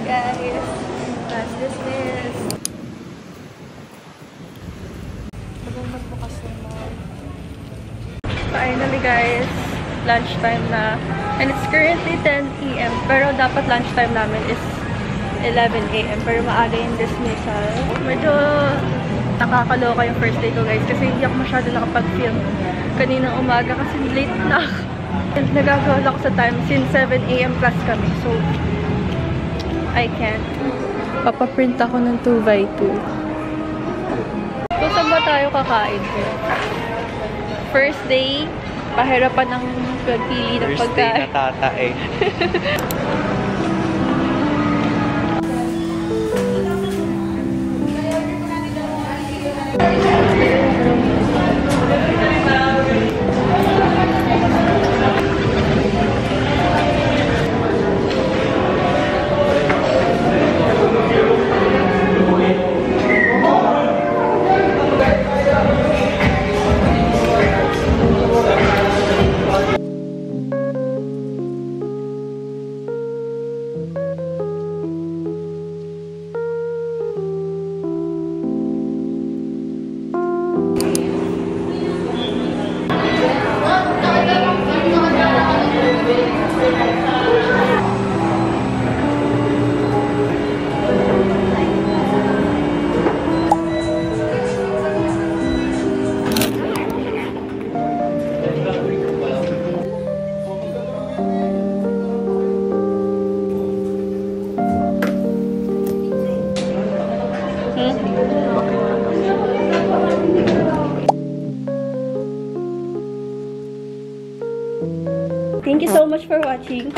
Guys, class dismissed. Magbukas yung mall. Finally guys, lunchtime na. And it's currently 10 PM. Pero dapat lunchtime namin is 11 AM. Pero maaga yung dismissal. Medyo nakakaloka yung first day ko guys. Kasi hindi ako masyado nakapag-film kaninang umaga kasi late na ako. And nagagawa ako sa time since 7 AM class kami. So, I can't. Papaprint ako ng 2x2. So, saan ba tayo kakain? First day, pahirapan ng pagpili ng pagkain. First day na tata eh. Thank you so much for watching.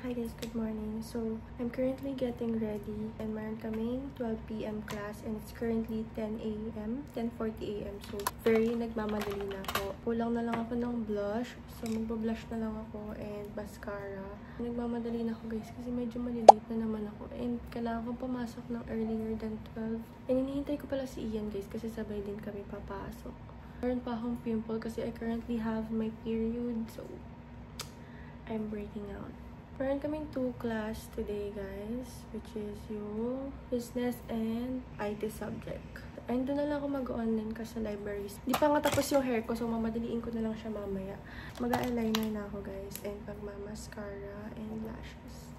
Hi guys, good morning. So, I'm currently getting ready and meron kaming 12 PM class and it's currently 10 AM, 10:40 AM. So, very nagmamadali na ako. Kulang na lang ako ng blush. So, magba-blush na lang ako and mascara. Nagmamadali na ako guys kasi medyo malilate na naman ako and kailangan ko pumasok ng earlier than 12. And hinihintay ko pala si Ian guys kasi sabay din kami papasok. Meron pa akong pimple kasi I currently have my period. So, I'm breaking out. Meron kaming 2 class today, guys, which is yung business and IT subject. Ay, doon na lang ako mag-online ka sa libraries. Di pa nga tapos yung hair ko, so mamadaliin ko na lang siya mamaya. Mag-eyeliner na ako, guys, and pagmamascara and lashes.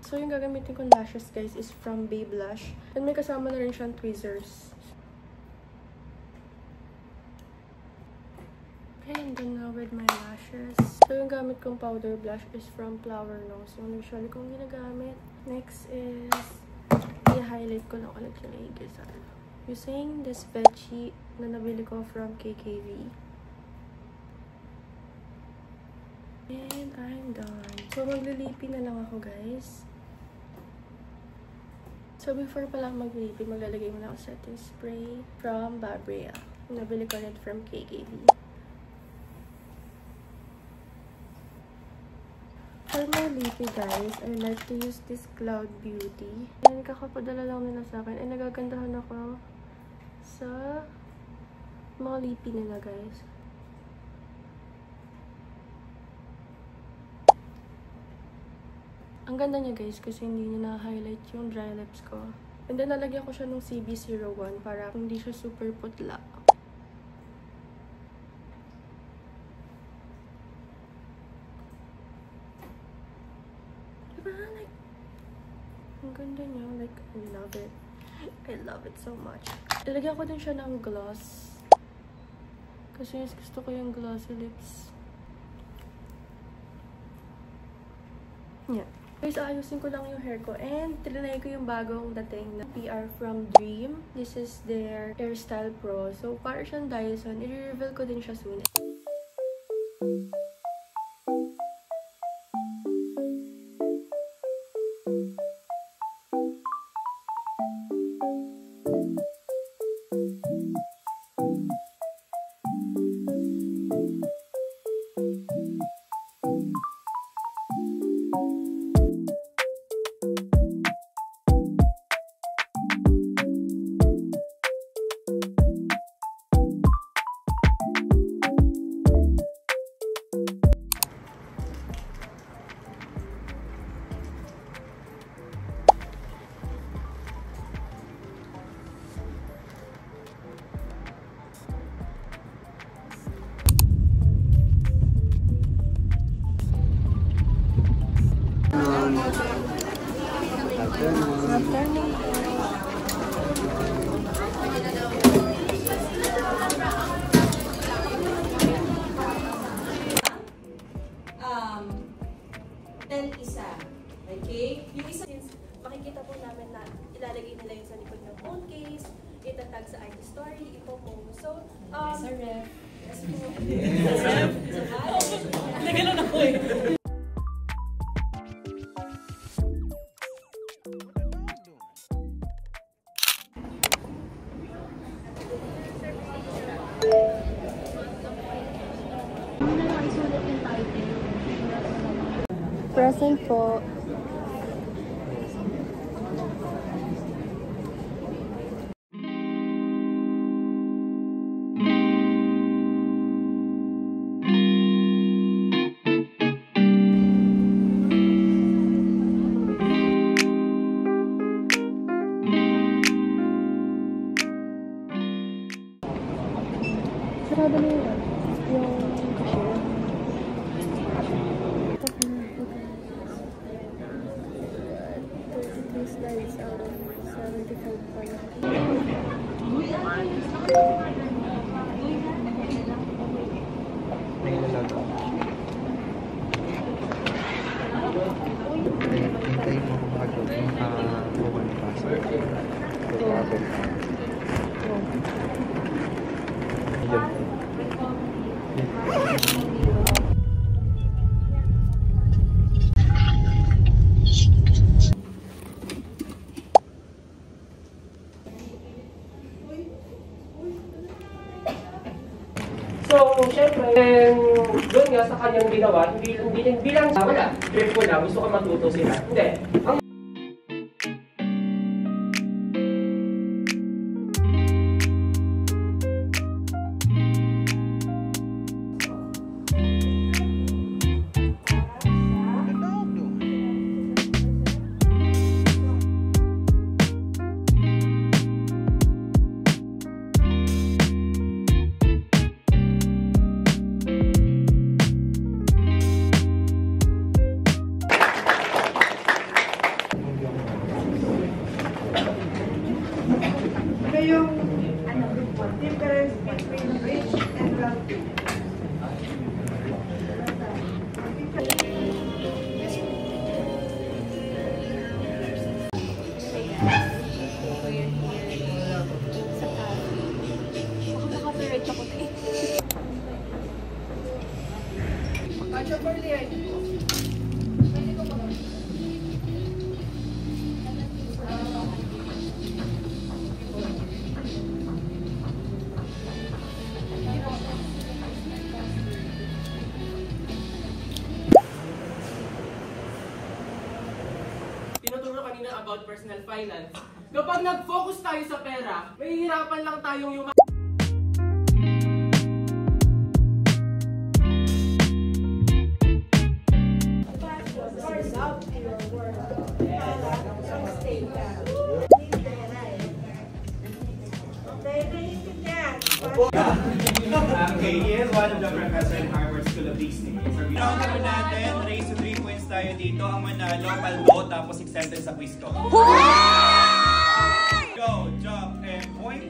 So, yung gagamitin kong lashes, guys, is from Babe Lash. And may kasama na rin siyang tweezers. Okay, I'm done now with my lashes. blushes. So, yung gamit kong powder blush is from Flower Nose. Yung usually kong ginagamit. Next is, i-highlight ko lang ulit yung Aegazal. Using this bedsheet na nabili ko from KKV. And I'm done. So, maglilipi na lang ako, guys. So, before pa lang maglilipi, maglalagay mo na ako setting spray from Babrea. Nabili ko rin from KKV. For my lippy, guys, I like to use this Cloud Beauty. And kakapadala lang nila sa akin. And nagagandahan ako sa mga lippy nila, guys. Ang ganda niya, guys, kasi hindi niya na-highlight yung dry lips ko. And then, nalagyan ko siya ng CB01 para hindi siya super putla. Diba? Like, ang ganda niya. Like, I love it. I love it so much. Ilagyan ko din siya ng gloss. Kasi gusto ko yung glossy lips. Yeah. Guys, ayusin ko lang yung hair ko. And, trinay ko yung bagong dating na PR from Dream. This is their Hairstyle Pro. So, para siyang Dyson. I-reveal ko din siya soon. Okay? Yung isa, makikita po namin na ilalagay nila yun sa likod ng phone case, itatag sa IG story, ipo-post. So, sa ref. Yes po. Sa ref. Nagano'n ako eh. Present po. Sarado na yun. Yung cashier. Slides out of 75 pa lang. Hintayin mo kung bakit buwan ng pasok. So, syempre, doon nga sa kanyang ginawa, hindi lang wala, trip ko lang, gusto ko matuto sila. Hindi. Ang yung difference between rich and wealthy. about personal finance. Kapag nag-focus tayo sa pera, mahihirapan lang tayong yung Okay, he is one of the professors in Harvard School of Business. Round naman natin, raise to 3 points tayo dito. Ang manalo, paldo, tapos extended sa quiz ko. Go, jump, and point.